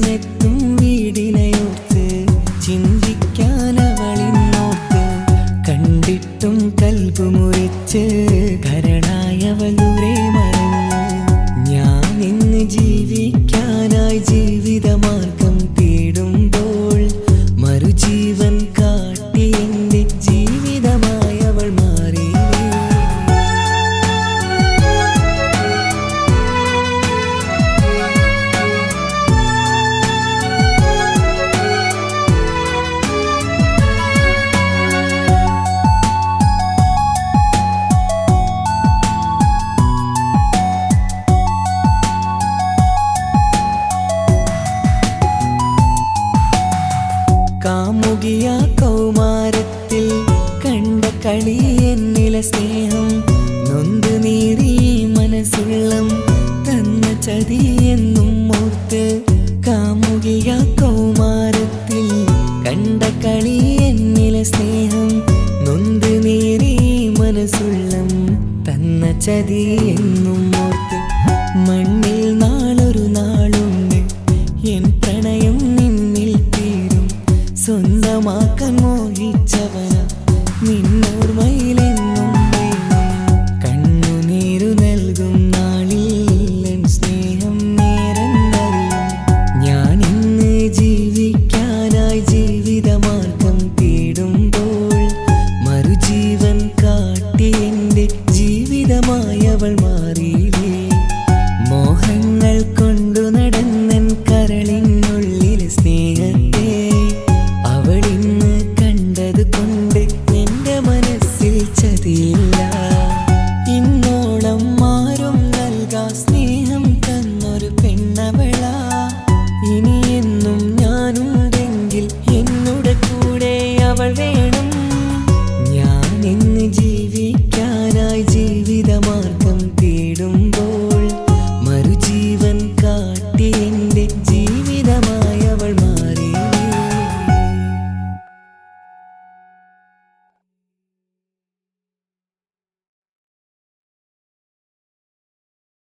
ചെന്നെത്തും വീടിനയോർത്ത് ചിന്തിക്കാനവളിന്നോർത്ത് കണ്ടിട്ടും കൽബ് മുറിച്ച് കരളായവൾ ദൂരെ മറന്നു. ഞാൻ ഇന്ന് ജീവിക്കാനായി ജീവിതമാർഗം തേടുമ്പോൾ മറുജീവൻ കാട്ടി എന്റെ ജീവിതമായി അവൾ മാറി. കാമുകിയ കൗമാരത്തിൽ കണ്ട കളി എന്നിലെ സ്നേഹം നൊന്ത് നീറി മനസ്സുള്ളം തന്ന ചതി എന്നും ഓർത്ത്. കാമുകിയ കൗമാരത്തിൽ കണ്ട കളി എന്നിലെ സ്നേഹം നൊന്ത് നീറി മനസ്സുള്ളം തന്ന ചതി എന്നും ഓർത്ത്. മണ്ണിൽ നാളൊരു നാളുണ്ട് എൻ പ്രണയം നിന്നിൽ തീരും. സ്വന്തമാക്കാൻ മോഹിച്ചവന നിന്നോർമ്മയിലെ